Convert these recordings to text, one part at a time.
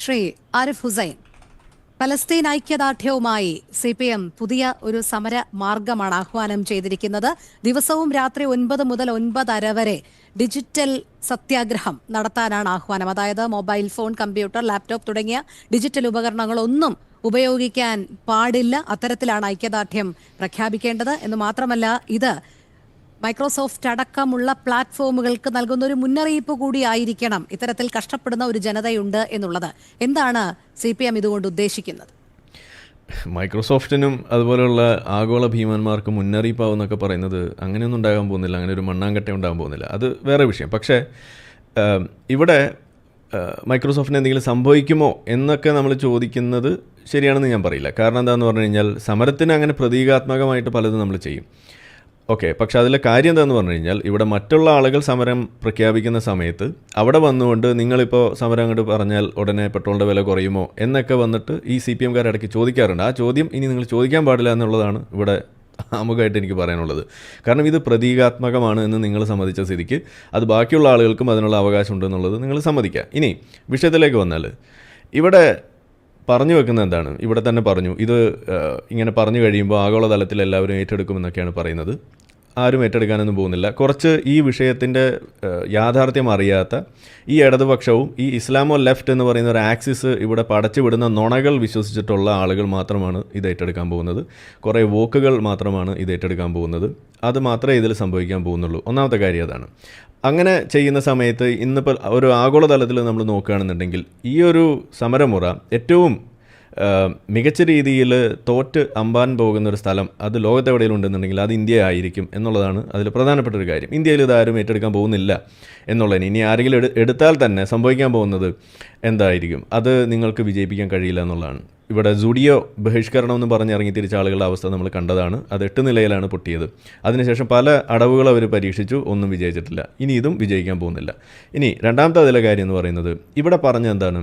Shri Arif Hussain, Palestine ഐക്യദാർഢ്യവുമായി CPM പുതിയ ഒരു സമര മാർഗമാണ് ആഹ്വാനം ചെയ്തിരിക്കുന്നത്. ദിവസവും രാത്രി 9 മുതൽ 9:30 വരെ ഡിജിറ്റൽ സത്യാഗ്രഹം നടത്താനാണ് ആഹ്വാനം. അതായത് മൊബൈൽ ഫോൺ, കമ്പ്യൂട്ടർ, ലാപ്ടോപ്പ് തുടങ്ങിയ ഡിജിറ്റൽ ഉപകരണങ്ങളൊന്നും ഉപയോഗിക്കാൻ പാടില്ല. അത്തരത്തിലാണ് ഐക്യദാർഢ്യം പ്രഖ്യാപിക്കേണ്ടത് എന്ന് മാത്രമല്ല, ഇത് മൈക്രോസോഫ്റ്റ് അടക്കമുള്ള പ്ലാറ്റ്ഫോമുകൾക്ക് നൽകുന്ന ഒരു മുന്നറിയിപ്പ് കൂടിയായിരിക്കണം ഇത്തരത്തിൽ കഷ്ടപ്പെടുന്ന ഒരു ജനതയുണ്ട് എന്നുള്ളത്. എന്താണ് CPM ഇതുകൊണ്ട് ഉദ്ദേശിക്കുന്നത്? മൈക്രോസോഫ്റ്റിനും അതുപോലെയുള്ള ആഗോള ഭീമന്മാർക്ക് മുന്നറിയിപ്പാവെന്നൊക്കെ പറയുന്നത് അങ്ങനെയൊന്നും ഉണ്ടാകാൻ പോകുന്നില്ല, അങ്ങനെ ഒരു മണ്ണാങ്കട്ട ഉണ്ടാകാൻ പോകുന്നില്ല, അത് വേറെ വിഷയം. പക്ഷേ ഇവിടെ മൈക്രോസോഫ്റ്റിന് എന്തെങ്കിലും സംഭവിക്കുമോ എന്നൊക്കെ നമ്മൾ ചോദിക്കുന്നത് ശരിയാണെന്ന് ഞാൻ പറയില്ല. കാരണം എന്താണെന്ന് പറഞ്ഞു കഴിഞ്ഞാൽ സമരത്തിന് അങ്ങനെ പ്രതീകാത്മകമായിട്ട് പലതും നമ്മൾ ചെയ്യും. ഓക്കെ, പക്ഷേ അതിലെ കാര്യം എന്താണെന്ന് പറഞ്ഞു കഴിഞ്ഞാൽ ഇവിടെ മറ്റുള്ള ആളുകൾ സമരം പ്രഖ്യാപിക്കുന്ന സമയത്ത് അവിടെ വന്നുകൊണ്ട് നിങ്ങളിപ്പോൾ സമരം അങ്ങോട്ട് പറഞ്ഞാൽ ഉടനെ പെട്രോളിൻ്റെ വില കുറയുമോ എന്നൊക്കെ വന്നിട്ട് ഈ CPMകാർ ഇടയ്ക്ക് ചോദിക്കാറുണ്ട്. ആ ചോദ്യം ഇനി നിങ്ങൾ ചോദിക്കാൻ പാടില്ല എന്നുള്ളതാണ് ഇവിടെ ആമുഖമായിട്ട് എനിക്ക് പറയാനുള്ളത്. കാരണം ഇത് പ്രതീകാത്മകമാണ് എന്ന് നിങ്ങൾ സമ്മതിച്ച സ്ഥിതിക്ക് അത് ബാക്കിയുള്ള ആളുകൾക്കും അതിനുള്ള അവകാശമുണ്ട് എന്നുള്ളത് നിങ്ങൾ സമ്മതിക്കുക. ഇനി വിഷയത്തിലേക്ക് വന്നാൽ ഇവിടെ പറഞ്ഞു വെക്കുന്നത് എന്താണ്? ഇവിടെ തന്നെ പറഞ്ഞു, ഇത് ഇങ്ങനെ പറഞ്ഞു കഴിയുമ്പോൾ ആഗോളതലത്തിൽ എല്ലാവരും ഏറ്റെടുക്കുമെന്നൊക്കെയാണ് പറയുന്നത്. ആരും ഏറ്റെടുക്കാനൊന്നും പോകുന്നില്ല. കുറച്ച് ഈ വിഷയത്തിൻ്റെ യാഥാർത്ഥ്യം അറിയാത്ത ഈ ഇടതുപക്ഷവും ഈ ഇസ്ലാമോ ലെഫ്റ്റ് എന്ന് പറയുന്ന ഒരു ആക്സിസ് ഇവിടെ പടച്ചു വിടുന്ന നുണകൾ വിശ്വസിച്ചിട്ടുള്ള ആളുകൾ മാത്രമാണ് ഇത് ഏറ്റെടുക്കാൻ പോകുന്നത്. കുറേ വോക്കുകൾ മാത്രമാണ് ഇത് ഏറ്റെടുക്കാൻ പോകുന്നത്. അത് മാത്രമേ ഇതിൽ സംഭവിക്കാൻ പോകുന്നുള്ളൂ. ഒന്നാമത്തെ കാര്യം അതാണ്. അങ്ങനെ ചെയ്യുന്ന സമയത്ത് ഇന്നിപ്പോൾ ഒരു ആഗോളതലത്തിൽ നമ്മൾ നോക്കുകയാണെന്നുണ്ടെങ്കിൽ ഈ ഒരു സമരമുറ ഏറ്റവും മികച്ച രീതിയിൽ തോറ്റ് അമ്പാൻ പോകുന്നൊരു സ്ഥലം അത് ലോകത്തെവിടെയും ഉണ്ടെന്നുണ്ടെങ്കിൽ അത് ഇന്ത്യ ആയിരിക്കും എന്നുള്ളതാണ് അതിൽ പ്രധാനപ്പെട്ട ഒരു കാര്യം. ഇന്ത്യയിൽ ഇതാരും ഏറ്റെടുക്കാൻ പോകുന്നില്ല എന്നുള്ളതിന് ഇനി ആരെങ്കിലും എടുത്താൽ തന്നെ സംഭവിക്കാൻ പോകുന്നത് എന്തായിരിക്കും? അത് നിങ്ങൾക്ക് വിജയിപ്പിക്കാൻ കഴിയില്ല എന്നുള്ളതാണ്. ഇവിടെ സുഡിയോ ബഹിഷ്കരണം എന്ന് പറഞ്ഞിറങ്ങി തിരിച്ച ആളുകളുടെ അവസ്ഥ നമ്മൾ കണ്ടതാണ്. അത് 8 നിലയിലാണ് പൊട്ടിയത്. അതിനുശേഷം പല അടവുകൾ അവർ പരീക്ഷിച്ചു, ഒന്നും വിജയിച്ചിട്ടില്ല. ഇനി ഇതും വിജയിക്കാൻ പോകുന്നില്ല. ഇനി രണ്ടാമത്തെ അതിലെ കാര്യം എന്ന് പറയുന്നത് ഇവിടെ പറഞ്ഞ എന്താണ്,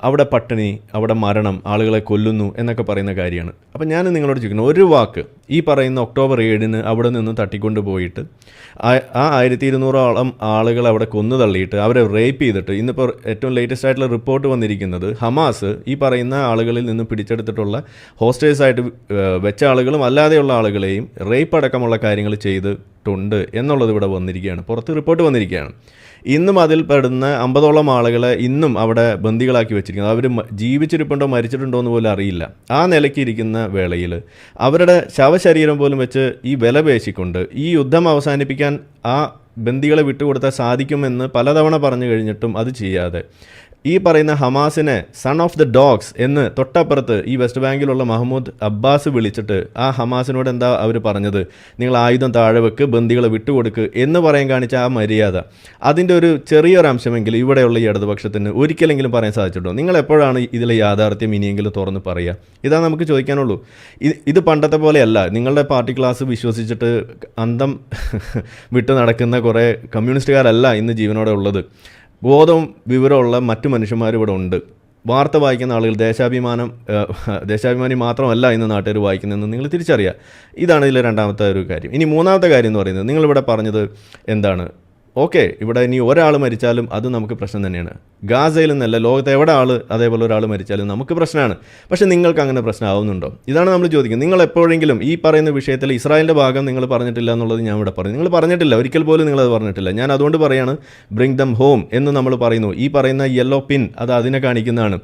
അവിടെ പട്ടിണി, അവിടെ മരണം, ആളുകളെ കൊല്ലുന്നു എന്നൊക്കെ പറയുന്ന കാര്യമാണ്. അപ്പം ഞാൻ നിങ്ങളോട് ചോദിക്കുന്നു, ഒരു വാക്ക് ഈ പറയുന്ന ഒക്ടോബർ 7 അവിടെ നിന്ന് തട്ടിക്കൊണ്ട് പോയിട്ട് ആ 1200ഓളം ആളുകൾ അവിടെ കൊന്നു തള്ളിയിട്ട് അവരെ റേപ്പ് ചെയ്തിട്ട് ഇന്നിപ്പോൾ ഏറ്റവും ലേറ്റസ്റ്റ് ആയിട്ടുള്ള റിപ്പോർട്ട് വന്നിരിക്കുന്നത് ഹമാസ് ഈ പറയുന്ന ആളുകളിൽ നിന്ന് പിടിച്ചെടുത്തിട്ടുള്ള ഹോസ്റ്റേഴ്സായിട്ട് വെച്ച ആളുകളും അല്ലാതെയുള്ള ആളുകളെയും റേപ്പ് അടക്കമുള്ള കാര്യങ്ങൾ ചെയ്തിട്ടുണ്ട് എന്നുള്ളത് ഇവിടെ വന്നിരിക്കുകയാണ്, പുറത്ത് റിപ്പോർട്ട് വന്നിരിക്കുകയാണ്. ഇന്നും അതിൽ പെടുന്ന 50ഓളം ആളുകളെ ഇന്നും അവിടെ ബന്ദികളാക്കി വെച്ചിരിക്കുന്നത്. അവർ ജീവിച്ചിരിപ്പുണ്ടോ മരിച്ചിട്ടുണ്ടോ എന്ന് പോലും അറിയില്ല. ആ നിലയ്ക്ക് ഇരിക്കുന്ന വേളയിൽ അവരുടെ ശവശരീരം പോലും വെച്ച് ഈ വില പേശിക്കൊണ്ട് ഈ യുദ്ധം അവസാനിപ്പിക്കാൻ ആ ബന്ദികളെ വിട്ടുകൊടുത്താൽ സാധിക്കുമെന്ന് പലതവണ പറഞ്ഞു കഴിഞ്ഞിട്ടും അത് ചെയ്യാതെ ഈ പറയുന്ന ഹമാസിനെ സൺ ഓഫ് ദ ഡോഗ്സ് എന്ന് തൊട്ടപ്പുറത്ത് ഈ വെസ്റ്റ് ബാങ്കിലുള്ള മഹ്മൂദ് അബ്ബാസ് വിളിച്ചിട്ട് ആ ഹമാസിനോട് എന്താ അവർ പറഞ്ഞത്? നിങ്ങൾ ആയുധം താഴെ വെക്ക്, ബന്ദികളെ വിട്ടുകൊടുക്ക് എന്ന് പറയാൻ കാണിച്ച ആ മര്യാദ, അതിൻ്റെ ഒരു ചെറിയൊരു അംശമെങ്കിലും ഇവിടെയുള്ള ഈ ഇടതുപക്ഷത്തിന് ഒരിക്കലെങ്കിലും പറയാൻ സാധിച്ചിട്ടുണ്ടോ? നിങ്ങൾ എപ്പോഴാണ് ഇതിലെ യാഥാർത്ഥ്യം ഇനിയെങ്കിലും തുറന്ന് പറയുക? ഇതാ നമുക്ക് ചോദിക്കാനുള്ളൂ. ഇത് പണ്ടത്തെ പോലെയല്ല. നിങ്ങളുടെ പാർട്ടി ക്ലാസ് വിശ്വസിച്ചിട്ട് അന്തം വിട്ട് നടക്കുന്ന കുറേ കമ്മ്യൂണിസ്റ്റുകാരല്ല ഇന്ന് ജീവനോടെ ഉള്ളത്. ബോധവും വിവരമുള്ള മറ്റു മനുഷ്യന്മാർ ഇവിടെ ഉണ്ട്. വാർത്ത വായിക്കുന്ന ആളുകൾ ദേശാഭിമാനി മാത്രമല്ല ഇന്ന് നാട്ടുകാർ വായിക്കുന്നതെന്ന് നിങ്ങൾ തിരിച്ചറിയുക. ഇതാണ് ഇതിലെ രണ്ടാമത്തെ ഒരു കാര്യം. ഇനി മൂന്നാമത്തെ കാര്യം എന്ന് പറയുന്നത്, നിങ്ങളിവിടെ പറഞ്ഞത് എന്താണ്? ഓക്കെ, ഇവിടെ ഇനി ഒരാൾ മരിച്ചാലും അത് നമുക്ക് പ്രശ്നം തന്നെയാണ്. ഗാസയിൽ നിന്നല്ല, ലോകത്ത് എവിടെ അതേപോലെ ഒരാൾ മരിച്ചാലും നമുക്ക് പ്രശ്നമാണ്. പക്ഷേ നിങ്ങൾക്ക് അങ്ങനെ പ്രശ്നമാവുന്നുണ്ടോ? ഇതാണ് നമ്മൾ ചോദിക്കുന്നത്. നിങ്ങൾ എപ്പോഴെങ്കിലും ഈ പറയുന്ന വിഷയത്തിൽ ഇസ്രായേലിൻ്റെ ഭാഗം നിങ്ങൾ പറഞ്ഞിട്ടില്ല എന്നുള്ളത് ഞാൻ ഇവിടെ പറഞ്ഞു. നിങ്ങൾ പറഞ്ഞിട്ടില്ല, ഒരിക്കൽ പോലും നിങ്ങളത് പറഞ്ഞിട്ടില്ല. ഞാൻ അതുകൊണ്ട് പറയാണ്, ബ്രിങ് ദം ഹോം എന്ന് നമ്മൾ പറയുന്നു. ഈ പറയുന്ന യെല്ലോ പിൻ അത് അതിനെ കാണിക്കുന്നതാണ്.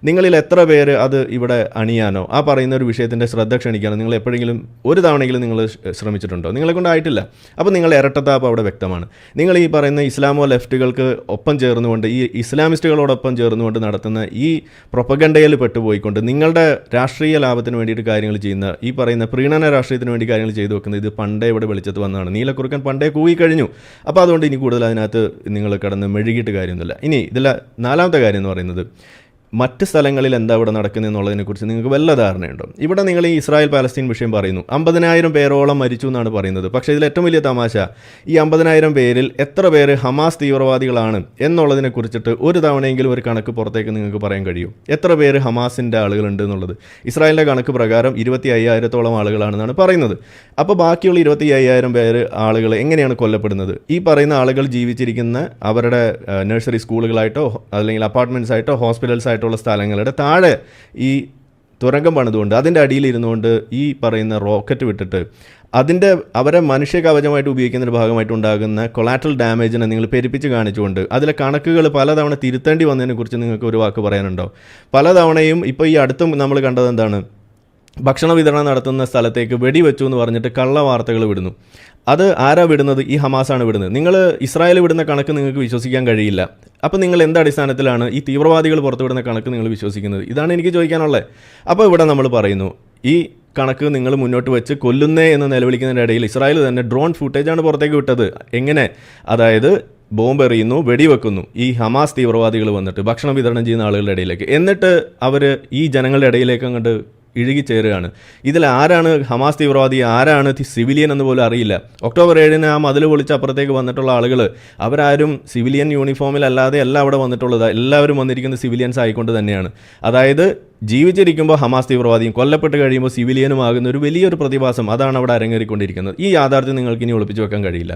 നിങ്ങളിൽ എത്ര പേര് അത് ഇവിടെ അണിയാനോ ആ പറയുന്ന ഒരു വിഷയത്തിൻ്റെ ശ്രദ്ധ ക്ഷണിക്കാനോ നിങ്ങൾ എപ്പോഴെങ്കിലും ഒരു തവണയെങ്കിലും നിങ്ങൾ ശ്രമിച്ചിട്ടുണ്ടോ? നിങ്ങളെ കൊണ്ടായിട്ടില്ല. അപ്പോൾ നിങ്ങളുടെ ഇരട്ടത്താപ്പ് അവിടെ വ്യക്തമാണ്. നിങ്ങൾ ഈ പറയുന്ന ഇസ്ലാമോ ലെഫ്റ്റുകൾക്ക് ഒപ്പം ചേർന്നുകൊണ്ട് ഈ ഇസ്ലാമിസ്റ്റുകളോടൊപ്പം ചേർന്നുകൊണ്ട് നടത്തുന്ന ഈ പ്രൊപ്പഗണ്ടയിൽ പെട്ടുപോയിക്കൊണ്ട് നിങ്ങളുടെ രാഷ്ട്രീയ ലാഭത്തിന് വേണ്ടിയിട്ട് കാര്യങ്ങൾ ചെയ്യുന്ന ഈ പറയുന്ന പ്രീണന രാഷ്ട്രീയത്തിന് വേണ്ടി കാര്യങ്ങൾ ചെയ്തു വെക്കുന്നത് ഇത് പണ്ടേ ഇവിടെ വെളിച്ചത്ത് വന്നതാണ്. നീലക്കുറുക്കൻ പണ്ടേ കൂവിക്കഴിഞ്ഞു. അപ്പോൾ അതുകൊണ്ട് ഇനി കൂടുതൽ അതിനകത്ത് നിങ്ങൾ കിടന്ന് മെഴുകിയിട്ട് കാര്യമൊന്നുമില്ല. ഇനി ഇതിലെ നാലാമത്തെ കാര്യം എന്ന് പറയുന്നത്, മറ്റ് സ്ഥലങ്ങളിൽ എന്താ ഇവിടെ നടക്കുന്നതെന്നുള്ളതിനെക്കുറിച്ച് നിങ്ങൾക്ക് വല്ല ധാരണയുണ്ടോ? ഇവിടെ നിങ്ങൾ ഈ ഇസ്രായേൽ പാലസ്തീൻ വിഷയം പറയുന്നു, 50,000 പേരോളം മരിച്ചു എന്നാണ് പറയുന്നത്. പക്ഷേ ഇതിൽ ഏറ്റവും വലിയ തമാശ, ഈ 50,000 പേരിൽ എത്ര പേര് ഹമാസ് തീവ്രവാദികളാണ് എന്നുള്ളതിനെക്കുറിച്ചിട്ട് ഒരു തവണയെങ്കിലും ഒരു കണക്ക് പുറത്തേക്ക് നിങ്ങൾക്ക് പറയാൻ കഴിയും? എത്ര പേര് ഹമാസിൻ്റെ ആളുകളുണ്ട് എന്നുള്ളത്? ഇസ്രായേലിൻ്റെ കണക്ക് പ്രകാരം 25,000-ഓളം ആളുകളാണെന്നാണ് പറയുന്നത്. അപ്പോൾ ബാക്കിയുള്ള 25,000 പേര് ആളുകൾ എങ്ങനെയാണ് കൊല്ലപ്പെടുന്നത്? ഈ പറയുന്ന ആളുകൾ ജീവിച്ചിരിക്കുന്ന അവരുടെ നഴ്സറി സ്കൂളുകളായിട്ടോ അല്ലെങ്കിൽ അപ്പാർട്ട്മെൻറ്റ്സ് ആയിട്ടോ ഹോസ്പിറ്റൽസ് ആയിട്ടുള്ള സ്ഥലങ്ങളുടെ താഴെ ഈ തുരങ്കം പണിതുകൊണ്ട് അതിൻ്റെ അടിയിലിരുന്നുകൊണ്ട് ഈ പറയുന്ന റോക്കറ്റ് വിട്ടിട്ട് അവരെ മനുഷ്യ കവചമായിട്ട് ഉപയോഗിക്കുന്നതിൻ്റെ ഭാഗമായിട്ട് ഉണ്ടാകുന്ന കൊളാറ്ററൽ ഡാമേജിനെ നിങ്ങൾ പെരുപ്പിച്ച് കാണിച്ചുകൊണ്ട് അതിലെ കണക്കുകൾ പലതവണ തിരുത്തേണ്ടി വന്നതിനെക്കുറിച്ച് നിങ്ങൾക്ക് ഒരു വാക്ക് പറയാനുണ്ടോ? പലതവണയും ഇപ്പോൾ ഈ അടുത്തും നമ്മൾ കണ്ടത് എന്താണ്, ഭക്ഷണ വിതരണം നടത്തുന്ന സ്ഥലത്തേക്ക് വെടിവെച്ചു എന്ന് പറഞ്ഞിട്ട് കള്ള വാർത്തകൾ വിടുന്നു. അത് ആരാ വിടുന്നത്? ഈ ഹമാസാണ് വിടുന്നത്. നിങ്ങൾ ഇസ്രായേൽ വിടുന്ന കണക്ക് നിങ്ങൾക്ക് വിശ്വസിക്കാൻ കഴിയില്ല. അപ്പോൾ നിങ്ങൾ എന്ത് അടിസ്ഥാനത്തിലാണ് ഈ തീവ്രവാദികൾ പുറത്തുവിടുന്ന കണക്ക് നിങ്ങൾ വിശ്വസിക്കുന്നത്? ഇതാണ് എനിക്ക് ചോദിക്കാനുള്ളത്. അപ്പോൾ ഇവിടെ നമ്മൾ പറയുന്നു, ഈ കണക്ക് നിങ്ങൾ മുന്നോട്ട് വെച്ച് കൊല്ലുന്നേ എന്ന് നിലവിളിക്കുന്നതിൻ്റെ ഇടയിൽ ഇസ്രായേൽ തന്നെ ഡ്രോൺ ഫുട്ടേജാണ് പുറത്തേക്ക് വിട്ടത്. എങ്ങനെ? അതായത് ബോംബ് എറിയുന്നു, വെടിവെക്കുന്നു ഈ ഹമാസ് തീവ്രവാദികൾ വന്നിട്ട് ഭക്ഷണം വിതരണം ചെയ്യുന്ന ആളുകളുടെ ഇടയിലേക്ക്. എന്നിട്ട് അവർ ഈ ജനങ്ങളുടെ ഇടയിലേക്ക് അങ്ങോട്ട് ഇഴുകിച്ചേരുകയാണ്. ഇതിൽ ആരാണ് ഹമാസ് തീവ്രവാദി, ആരാണ് സിവിലിയൻ എന്ന് പോലും അറിയില്ല. ഒക്ടോബർ 7 ആ മതിൽ പൊളിച്ച് അപ്പുറത്തേക്ക് വന്നിട്ടുള്ള ആളുകൾ അവരാരും സിവിലിയൻ യൂണിഫോമിലല്ലാതെ അല്ല അവിടെ വന്നിട്ടുള്ളത്. എല്ലാവരും വന്നിരിക്കുന്നത് സിവിലിയൻസ് ആയിക്കൊണ്ട് തന്നെയാണ്. അതായത് ജീവിച്ചിരിക്കുമ്പോൾ ഹമാസ് തീവ്രവാദിയും കൊല്ലപ്പെട്ട് കഴിയുമ്പോൾ സിവിലിയനുമാകുന്ന ഒരു വലിയൊരു പ്രതിഭാസം അതാണ് അവിടെ അരങ്ങേറിക്കൊണ്ടിരിക്കുന്നത്. ഈ യാഥാർത്ഥ്യം നിങ്ങൾക്ക് ഇനി ഒളിപ്പിച്ച് വെക്കാൻ കഴിയില്ല.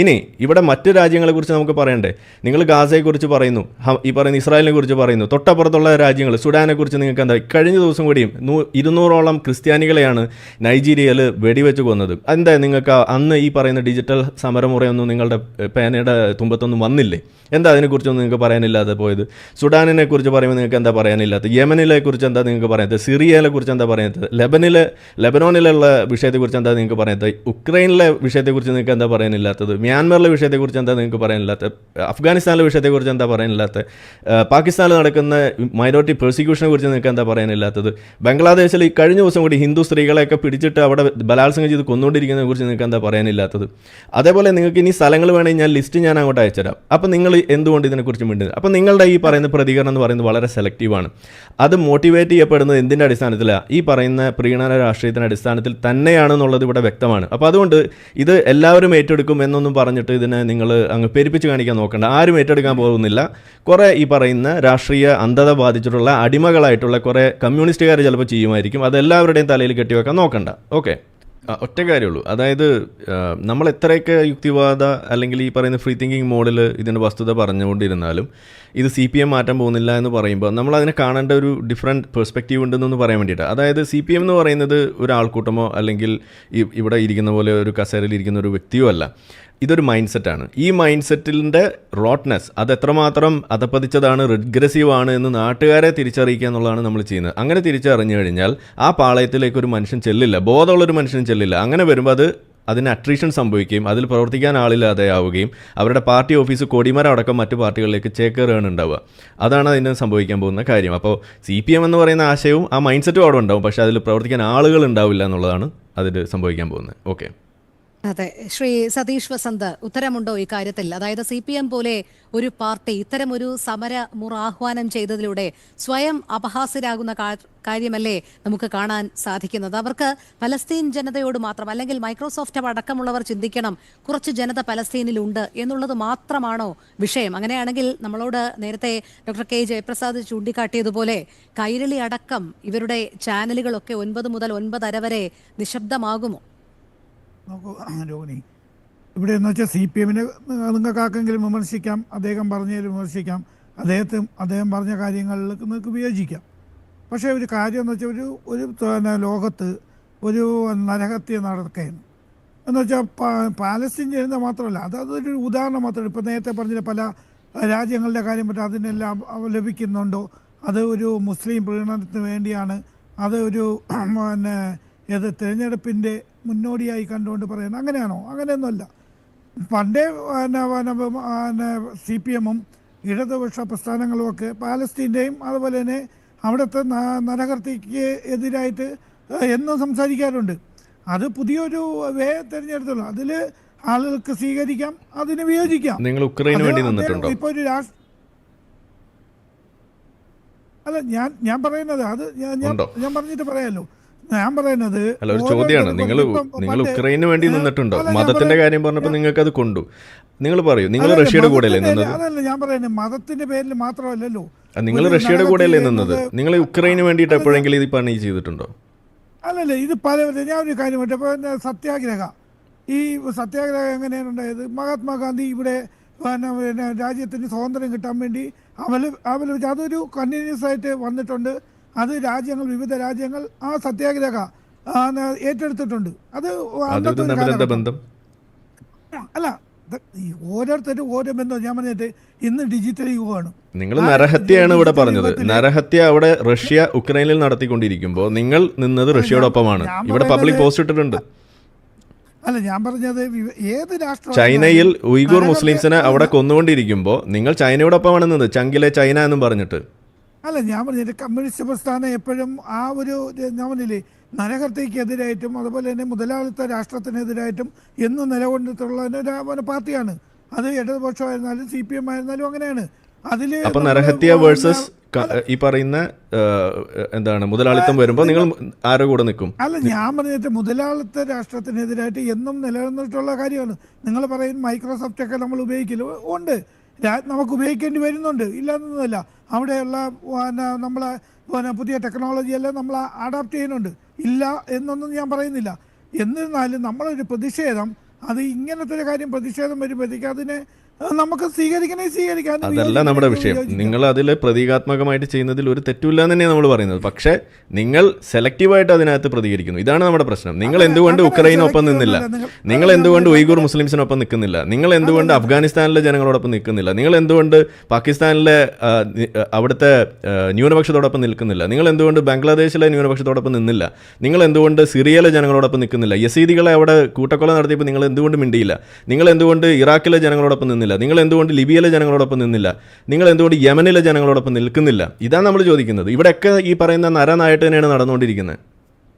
ഇനി ഇവിടെ മറ്റ് രാജ്യങ്ങളെക്കുറിച്ച് നമുക്ക് പറയണ്ടേ? നിങ്ങൾ ഗാസയെക്കുറിച്ച് പറയുന്നു, ഈ പറയുന്ന ഇസ്രായേലിനെ കുറിച്ച് പറയുന്നു, തൊട്ടപ്പുറത്തുള്ള രാജ്യങ്ങൾ സുഡാനെക്കുറിച്ച് നിങ്ങൾക്ക് എന്താ? കഴിഞ്ഞ ദിവസം കൂടിയും 200ഓളം ക്രിസ്ത്യാനികളെയാണ് നൈജീരിയയിൽ വെടിവെച്ച് കൊന്നത്. എന്താ നിങ്ങൾക്ക് അന്ന് ഈ പറയുന്ന ഡിജിറ്റൽ സമരമുറയൊന്നും നിങ്ങളുടെ പേനയുടെ തുമ്പത്തൊന്നും വന്നില്ലേ? എന്താ അതിനെക്കുറിച്ചൊന്നും നിങ്ങൾക്ക് പറയാനില്ലാതെ പോയത്? സുഡാനിനെ കുറിച്ച് പറയുമ്പോൾ നിങ്ങൾക്ക് എന്താ പറയാനില്ലാത്തത്? യമനിലെ കുറിച്ച് എന്താ നിങ്ങൾക്ക് പറയാത്തത്? സിറിയയിലെ കുറിച്ച് എന്താ പറയാത്തത്? ലെബനോനിലുള്ള വിഷയത്തെക്കുറിച്ച് എന്താ നിങ്ങൾക്ക് പറയാത്തത്? ഉക്രൈനിലെ വിഷയത്തെക്കുറിച്ച് നിങ്ങൾക്ക് എന്താ പറയാനില്ലാത്തത്? മ്യാൻമറിലെ വിഷയത്തെക്കുറിച്ച് എന്താ നിങ്ങൾക്ക് പറയാനില്ലാത്തത്? അഫ്ഗാനിസ്ഥാനിലെ വിഷയത്തെക്കുറിച്ച് എന്താ പറയാനില്ലാത്തത്? പാകിസ്ഥാനിൽ നടക്കുന്ന മൈനോറിറ്റി പെർസിക്യൂഷനെ കുറിച്ച് നിങ്ങൾക്ക് എന്താ പറയാനില്ലാത്തത്? ബംഗ്ലാദേശിൽ ഈ കഴിഞ്ഞ ദിവസം കൂടി ഹിന്ദു സ്ത്രീകളെയൊക്കെ പിടിച്ചിട്ട് അവിടെ ബലാത്സംഗം ചെയ്ത് കൊന്നുകൊണ്ടിരിക്കുന്നതിനെ കുറിച്ച് നിങ്ങൾക്ക് എന്താ പറയാനില്ലാത്തത്? അതേപോലെ നിങ്ങൾക്ക് ഇനി സ്ഥലങ്ങൾ വേണമെങ്കിൽ ഞാൻ ലിസ്റ്റ് ഞാൻ അങ്ങോട്ട് അയച്ചുതരാം. അപ്പോൾ നിങ്ങൾ എന്തുകൊണ്ട് ഇതിനെക്കുറിച്ച് മിണ്ടുന്നത്? അപ്പോൾ നിങ്ങളുടെ ഈ പറയുന്ന പ്രതികരണം എന്ന് പറയുന്നത് വളരെ സെലക്റ്റീവാണ്. അത് മോട്ടിവേറ്റ് ചെയ്യപ്പെടുന്നത് എന്തിൻ്റെ അടിസ്ഥാനത്തിലാണ്? ഈ പറയുന്ന പ്രീണന രാഷ്ട്രീയത്തിൻ്റെ അടിസ്ഥാനത്തിൽ തന്നെയാണെന്നുള്ളത് ഇവിടെ വ്യക്തമാണ്. അപ്പോൾ അതുകൊണ്ട് ഇത് എല്ലാവരും ഏറ്റെടുക്കും എന്നൊന്നും പറഞ്ഞിട്ട് ഇതിനെ നിങ്ങൾ അങ്ങ് പെരുപ്പിച്ച് കാണിക്കാൻ നോക്കണ്ട. ആരും ഏറ്റെടുക്കാൻ പോകുന്നില്ല. കുറേ ഈ പറയുന്ന രാഷ്ട്രീയ അന്ധത ബാധിച്ചിട്ടുള്ള അടിമകളായിട്ടുള്ള കുറേ കമ്മ്യൂണിസ്റ്റുകാർ ചിലപ്പോൾ ചെയ്യുമായിരിക്കും. അത് എല്ലാവരുടെയും തലയിൽ കെട്ടിവെക്കാൻ നോക്കണ്ട. ഓക്കെ, ഒറ്റ കാര്യമുള്ളൂ. അതായത് നമ്മൾ എത്രയൊക്കെ യുക്തിവാദ അല്ലെങ്കിൽ ഈ പറയുന്ന ഫ്രീ തിങ്കിങ് മോഡിൽ ഇതിൻ്റെ വസ്തുത പറഞ്ഞുകൊണ്ടിരുന്നാലും ഇത് CPM മാറ്റാൻ പോകുന്നില്ല എന്ന് പറയുമ്പോൾ നമ്മൾ അതിനെ കാണേണ്ട ഒരു ഡിഫറെൻറ്റ് പെർസ്പെക്റ്റീവ് ഉണ്ടെന്നൊന്ന് പറയാൻ വേണ്ടിയിട്ട്. അതായത് CPM എന്ന് പറയുന്നത് ഒരു ആൾക്കൂട്ടമോ അല്ലെങ്കിൽ ഇവിടെ ഇരിക്കുന്ന പോലെ ഒരു കസേരയിൽ ഇരിക്കുന്ന ഒരു വ്യക്തിയോ അല്ല. ഇതൊരു മൈൻഡ് സെറ്റാണ്. ഈ മൈൻഡ് സെറ്റിൻ്റെ റോട്ട്നെസ് അത് എത്രമാത്രം അധപ്പതിച്ചതാണ്, റിഗ്രസീവാണ് എന്ന് നാട്ടുകാരെ തിരിച്ചറിയിക്കുക എന്നുള്ളതാണ് നമ്മൾ ചെയ്യുന്നത്. അങ്ങനെ തിരിച്ചറിഞ്ഞു കഴിഞ്ഞാൽ ആ പാളയത്തിലേക്ക് ഒരു മനുഷ്യൻ ചെല്ലില്ല, ബോധമുള്ളൊരു മനുഷ്യൻ ചെല്ലില്ല. അങ്ങനെ വരുമ്പോൾ അതിന് അട്രീഷൻ സംഭവിക്കുകയും അതിൽ പ്രവർത്തിക്കാൻ ആളില്ലാതെ ആവുകയും അവരുടെ പാർട്ടി ഓഫീസ് കൊടിമരം അടക്കം മറ്റു പാർട്ടികളിലേക്ക് ചേക്കേറുകയാണ് ഉണ്ടാവുക. അതാണ് അതിന് സംഭവിക്കാൻ പോകുന്ന കാര്യം. അപ്പോൾ CPM എന്ന് പറയുന്ന ആശയവും ആ മൈൻഡ് സെറ്റും അവിടെ ഉണ്ടാവും, പക്ഷേ അതിൽ പ്രവർത്തിക്കാൻ ആളുകൾ ഉണ്ടാവില്ല എന്നുള്ളതാണ് അതിൽ സംഭവിക്കാൻ പോകുന്നത്. ഓക്കെ, അതെ. ശ്രീ സതീഷ് വസന്ത്, ഉത്തരമുണ്ടോ ഈ കാര്യത്തിൽ? അതായത് CPM പോലെ ഒരു പാർട്ടി ഇത്തരം ഒരു സമര മുറ ആഹ്വാനം ചെയ്തതിലൂടെ സ്വയം അപഹാസ്യരാകുന്ന കാര്യമല്ലേ നമുക്ക് കാണാൻ സാധിക്കുന്നത്? അവർക്ക് പലസ്തീൻ ജനതയോട് മാത്രം, അല്ലെങ്കിൽ മൈക്രോസോഫ്റ്റ് അടക്കമുള്ളവർ ചിന്തിക്കണം കുറച്ച് ജനത പലസ്തീനിലുണ്ട് എന്നുള്ളത് മാത്രമാണോ വിഷയം? അങ്ങനെയാണെങ്കിൽ നമ്മളോട് നേരത്തെ ഡോക്ടർ K ജയപ്രസാദ് ചൂണ്ടിക്കാട്ടിയതുപോലെ കൈരളി അടക്കം ഇവരുടെ ചാനലുകളൊക്കെ 9 മുതൽ 9:30 വരെ നിശബ്ദമാകുമോ? നോക്കൂ രോഹിണി, ഇവിടെ എന്ന് വെച്ചാൽ CPMനെ നിങ്ങൾക്ക് ആർക്കെങ്കിലും വിമർശിക്കാം, അദ്ദേഹം പറഞ്ഞതിൽ വിമർശിക്കാം, അദ്ദേഹം പറഞ്ഞ കാര്യങ്ങളിൽ നിങ്ങൾക്ക് വിയോജിക്കാം. പക്ഷേ ഒരു കാര്യം എന്ന് വെച്ചാൽ ഒരു ലോകത്ത് ഒരു നരഹത്യ നടക്കുകയാണ് എന്ന് വെച്ചാൽ പാലസ്തീൻ ജനത മാത്രമല്ല, അതൊരു ഉദാഹരണം മാത്രമല്ല. ഇപ്പോൾ നേരത്തെ പറഞ്ഞ പല രാജ്യങ്ങളുടെ കാര്യം പറ്റും, അതിനെല്ലാം ലഭിക്കുന്നുണ്ടോ? അത് ഒരു മുസ്ലിം പ്രീണനത്തിന് വേണ്ടിയാണ്, അത് ഒരു തിരഞ്ഞെടുപ്പിൻ്റെ മുന്നോടിയായി കണ്ടുകൊണ്ട് പറയുന്നത്. അങ്ങനെയാണോ? അങ്ങനെയൊന്നുമല്ല. പണ്ടേ CPMും ഇടതുപക്ഷ പ്രസ്ഥാനങ്ങളുമൊക്കെ പാലസ്തീൻ്റെയും അതുപോലെ തന്നെ അവിടുത്തെ നരഹത്യക്ക് എതിരായിട്ട് എന്നും സംസാരിക്കാറുണ്ട്. അത് പുതിയൊരു വേ തിരഞ്ഞെടുത്തുള്ളൂ. അതിൽ ആളുകൾക്ക് സ്വീകരിക്കാം, അതിന് വിയോജിക്കാം. നിങ്ങൾ ഉക്രൈന് വേണ്ടി നിന്നിട്ടുണ്ടോ? ഇപ്പോൾ ഒരു അല്ല, ഞാൻ പറയുന്നത് അത് ഞാൻ പറഞ്ഞിട്ട് പറയാമല്ലോ. ഞാൻ പറയുന്നത് ഒരു ചോദ്യമാണ്. നിങ്ങൾ ഉക്രൈന് വേണ്ടി നിന്നിട്ടുണ്ടോ? മതത്തിന്റെ കാര്യം പറഞ്ഞപ്പോൾ നിങ്ങൾക്ക് അത് കൊണ്ടു. നിങ്ങൾ പറയൂ, നിങ്ങൾ റഷ്യയുടെ കൂടെയല്ലേ നിന്നത്? അതല്ല ഞാൻ പറയുന്നത്, മതത്തിന്റെ പേരിൽ മാത്രമല്ലല്ലോ. നിങ്ങൾ റഷ്യയുടെ കൂടെയല്ലേ നിന്നത്? നിങ്ങൾ ഉക്രൈന് വേണ്ടിയിട്ട് എപ്പോഴെങ്കിലും ഇത് പണി ചെയ്തിട്ടുണ്ടോ? അല്ലല്ല, ഇത് ഞാൻ ഒരു കാര്യം പറ്റും. ഇപ്പോൾ സത്യാഗ്രഹം എങ്ങനെയാണ് ഉണ്ടായത്? മഹാത്മാഗാന്ധി ഇവിടെ പിന്നെ രാജ്യത്തിന് സ്വാതന്ത്ര്യം കിട്ടാൻ വേണ്ടി അപലപിച്ച് അതൊരു കണ്ടിന്യൂസ് ആയിട്ട് വന്നിട്ടുണ്ട്. അത് വിവിധ രാജ്യങ്ങൾ ആ സത്യാഗ്രഹ ഏറ്റെടുത്തിട്ടുണ്ട്. അത് അല്ല, ഈ ഓരോരുത്തരും ഓരോ ബന്ധം. ഞാൻ പറഞ്ഞിട്ട് ഇന്ന് ഡിജിറ്റൽ യുഗമാണ്. നിങ്ങൾ നരഹത്യയാണ് ഇവിടെ പറഞ്ഞത്. നരഹത്യ അവിടെ റഷ്യ ഉക്രൈനിൽ നടത്തിക്കൊണ്ടിരിക്കുമ്പോൾ നിങ്ങൾ നിന്നത് റഷ്യയോടൊപ്പമാണ്. ഇവിടെ പബ്ലിക് പോസ്റ്റ് ഇട്ടിട്ടുണ്ട്. അല്ല, ഞാൻ പറഞ്ഞത് ഏത് രാഷ്ട്രം ചൈനയിൽ ഉയ്ഗൂർ മുസ്ലിംസിനെ അവിടെ കൊന്നുകൊണ്ടിരിക്കുമ്പോൾ നിങ്ങൾ ചൈനയോടൊപ്പമാണ് നിന്നത്, ചങ്കിലെ ചൈന എന്നും പറഞ്ഞിട്ട്. അല്ല, ഞാൻ പറഞ്ഞിട്ട് കമ്മ്യൂണിസ്റ്റ് പ്രസ്ഥാനം എപ്പോഴും ആ ഒരു ഞാൻ പറഞ്ഞില്ലേ നരഹത്യക്കെതിരായിട്ടും അതുപോലെ തന്നെ മുതലാളിത്ത രാഷ്ട്രത്തിനെതിരായിട്ടും എന്നും നിലകൊണ്ടിട്ടുള്ള ഒരു പാർട്ടിയാണ്. അത് ഇടതുപക്ഷമായിരുന്നാലും CPM ആയിരുന്നാലും അങ്ങനെയാണ്. അപ്പൊ നരഹത്യ വേഴ്സസ് ഈ പറയുന്ന എന്താണ് മുതലാളിത്തം വരുമ്പോൾ നിങ്ങൾ ആരോ കൂടെ നിൽക്കും? അല്ല, ഞാൻ പറഞ്ഞിട്ട് മുതലാളിത്ത രാഷ്ട്രത്തിനെതിരായിട്ട് എന്നും നിലനിന്നിട്ടുള്ള കാര്യമാണ്. നിങ്ങൾ പറയും മൈക്രോസോഫ്റ്റ് ഒക്കെ നമ്മൾ ഉപയോഗിക്കില്ല, ഉണ്ട്, നമുക്ക് ഉപയോഗിക്കേണ്ടി വരുന്നുണ്ട്, ഇല്ലാന്നൊന്നുമല്ല. അവിടെയുള്ള നമ്മളെ പുതിയ ടെക്നോളജിയെല്ലാം നമ്മൾ അഡാപ്റ്റ് ചെയ്യുന്നുണ്ട്, ഇല്ല എന്നൊന്നും ഞാൻ പറയുന്നില്ല. എന്നിരുന്നാലും നമ്മളൊരു പ്രതിഷേധം, അത് ഇങ്ങനത്തെ ഒരു കാര്യം പ്രതിഷേധം വരുമ്പോഴത്തേക്ക് അതിനെ നമുക്ക് സ്വീകരിക്കാൻ. അതല്ല നമ്മുടെ വിഷയം. നിങ്ങൾ അതിൽ പ്രതീകാത്മകമായിട്ട് ചെയ്യുന്നതിൽ ഒരു തെറ്റുമില്ല എന്ന് തന്നെയാണ് നമ്മൾ പറയുന്നത്. പക്ഷേ നിങ്ങൾ സെലക്റ്റീവായിട്ട് അതിനകത്ത് പ്രതികരിക്കുന്നു. ഇതാണ് നമ്മുടെ പ്രശ്നം. നിങ്ങൾ എന്തുകൊണ്ട് ഉക്രൈനൊപ്പം നിന്നില്ല? നിങ്ങൾ എന്തുകൊണ്ട് ഉയ്ഗൂർ മുസ്ലിംസിനൊപ്പം നിൽക്കുന്നില്ല? നിങ്ങൾ എന്തുകൊണ്ട് അഫ്ഗാനിസ്ഥാനിലെ ജനങ്ങളോടൊപ്പം നിൽക്കുന്നില്ല? നിങ്ങൾ എന്തുകൊണ്ട് പാകിസ്ഥാനിലെ അവിടുത്തെ ന്യൂനപക്ഷത്തോടൊപ്പം നിൽക്കുന്നില്ല? നിങ്ങൾ എന്തുകൊണ്ട് ബംഗ്ലാദേശിലെ ന്യൂനപക്ഷത്തോടൊപ്പം നിന്നില്ല? നിങ്ങൾ എന്തുകൊണ്ട് സിറിയയിലെ ജനങ്ങളോടൊപ്പം നിൽക്കുന്നില്ല? യസീദികളെ അവിടെ കൂട്ടക്കൊല നടത്തിയപ്പോൾ നിങ്ങൾ എന്തുകൊണ്ട് മിണ്ടിയില്ല? നിങ്ങൾ എന്തുകൊണ്ട് ഇറാഖിലെ ജനങ്ങളോടൊപ്പം നിന്നില്ല? നിങ്ങൾ എന്തുകൊണ്ട് ലിബിയയിലെ ജനങ്ങളോടൊപ്പം നിന്നില്ല? നിങ്ങൾ എന്തുകൊണ്ട് യമനിലെ ജനങ്ങളോടൊപ്പം നിൽക്കുന്നില്ല? ഇതാണ് നമ്മൾ ചോദിക്കുന്നത്. ഇവിടെയൊക്കെ ഈ പറയുന്ന നരനായിട്ട് തന്നെയാണ് നടന്നുകൊണ്ടിരിക്കുന്നത്.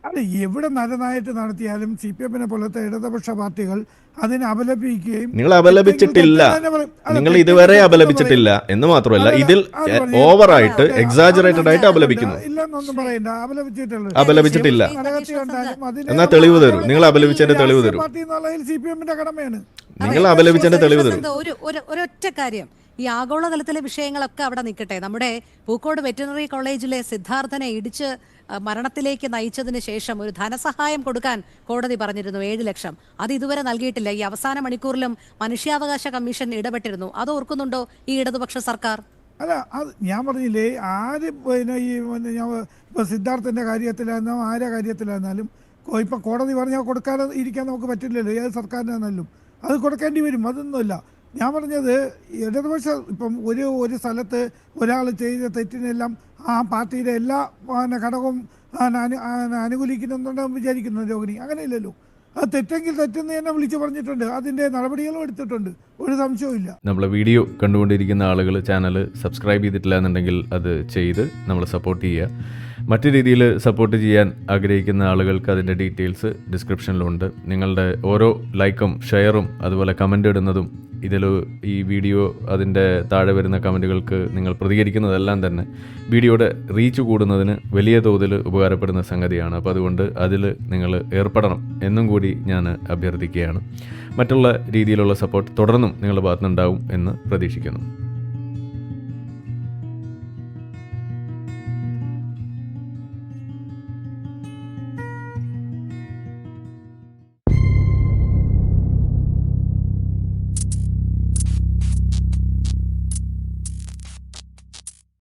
അല്ല, എവിടെ നരനായിട്ട് നടത്തിയാലും CPM-നെ പോലത്തെ ഇടതുപക്ഷ പാർട്ടികൾ അതിനെ അപലപിക്കുകയും. നിങ്ങൾ അപലപിച്ചിട്ടില്ല, നിങ്ങൾ ഇതുവരെ അപലപിച്ചിട്ടില്ല എന്ന് മാത്രമല്ല, ഇതിൽ ഓവറായിട്ട് എക്സാജറേറ്റഡ് ആയിട്ട് അപലപിക്കുന്നു. ഇല്ലെന്നൊന്നും പറയണ്ട, അപലപിച്ചിട്ടില്ല. എന്നാ തെളിവ് തരൂ. നിങ്ങൾ അപലപിച്ചതിന്റെ തെളിവ് തരൂ. പാർട്ടി എന്നുള്ളതിൽ CPM-ന്റെ കടമയാണ്. നിങ്ങൾ അപലപിച്ചതിന്റെ തെളിവ് തരൂ. ഒരൊറ്റ കാര്യം, ഈ ആഗോളതലത്തിലെ വിഷയങ്ങളൊക്കെ അവിടെ നിൽക്കട്ടെ. നമ്മുടെ പൂക്കോട് വെറ്റിനറി കോളേജിലെ സിദ്ധാർത്ഥനെ ഇടിച്ച് മരണത്തിലേക്ക് നയിച്ചതിന് ശേഷം ഒരു ധനസഹായം കൊടുക്കാൻ കോടതി പറഞ്ഞിരുന്നു, 7 ലക്ഷം. അത് ഇതുവരെ നൽകിയിട്ടില്ല. ഈ അവസാന മണിക്കൂറിലും മനുഷ്യാവകാശ കമ്മീഷൻ ഇടപെട്ടിരുന്നു. അത് ഓർക്കുന്നുണ്ടോ ഈ ഇടതുപക്ഷ സർക്കാർ? അല്ല, അത് ഞാൻ പറഞ്ഞില്ലേ, ആര് ഇപ്പോൾ സിദ്ധാർത്ഥൻ്റെ കാര്യത്തിലായിരുന്നാലും ആരുടെ കാര്യത്തിലായിരുന്നാലും ഇപ്പം കോടതി പറഞ്ഞാൽ കൊടുക്കാതെ ഇരിക്കാൻ നമുക്ക് പറ്റില്ലല്ലോ. ഏത് സർക്കാരിനാണെങ്കിലും അത് കൊടുക്കേണ്ടി വരും, അതൊന്നുമില്ല. ഞാൻ പറഞ്ഞത് ഇടതുപക്ഷ ഇപ്പം ഒരു സ്ഥലത്ത് ഒരാൾ ചെയ്ത തെറ്റിനെല്ലാം ആ പാർട്ടിയുടെ എല്ലാ ഘടകവും അനുകൂലിക്കുന്നുണ്ടെന്ന് വിചാരിക്കുന്നു രോഹിണി. അങ്ങനെയില്ലല്ലോ. അത് തെറ്റെങ്കിൽ തെറ്റെന്ന് തന്നെ വിളിച്ചു പറഞ്ഞിട്ടുണ്ട്, അതിൻ്റെ നടപടികളും എടുത്തിട്ടുണ്ട്, ഒരു സംശയവും ഇല്ല. നമ്മളെ വീഡിയോ കണ്ടുകൊണ്ടിരിക്കുന്ന ആളുകൾ ചാനൽ സബ്സ്ക്രൈബ് ചെയ്തിട്ടില്ല എന്നുണ്ടെങ്കിൽ അത് ചെയ്ത് നമ്മൾ സപ്പോർട്ട് ചെയ്യുക. മറ്റു രീതിയിൽ സപ്പോർട്ട് ചെയ്യാൻ ആഗ്രഹിക്കുന്ന ആളുകൾക്ക് അതിൻ്റെ ഡീറ്റെയിൽസ് ഡിസ്ക്രിപ്ഷനിലുണ്ട്. നിങ്ങളുടെ ഓരോ ലൈക്കും ഷെയറും അതുപോലെ കമൻ്റ് ഇടുന്നതും ഇതിൽ ഈ വീഡിയോ അതിൻ്റെ താഴെ വരുന്ന കമൻറ്റുകൾക്ക് നിങ്ങൾ പ്രതികരിക്കുന്നതെല്ലാം തന്നെ വീഡിയോയുടെ റീച്ച് കൂടുന്നതിന് വലിയ തോതിൽ ഉപകാരപ്പെടുന്ന സംഗതിയാണ്. അപ്പോൾ അതുകൊണ്ട് അതിൽ നിങ്ങൾ ഏർപ്പെടണം എന്നും കൂടി ഞാൻ അഭ്യർത്ഥിക്കുകയാണ്. മറ്റുള്ള രീതിയിലുള്ള സപ്പോർട്ട് തുടർന്നും നിങ്ങളുടെ ഭാഗത്തുനിന്നുണ്ടാവും എന്ന് പ്രതീക്ഷിക്കുന്നു.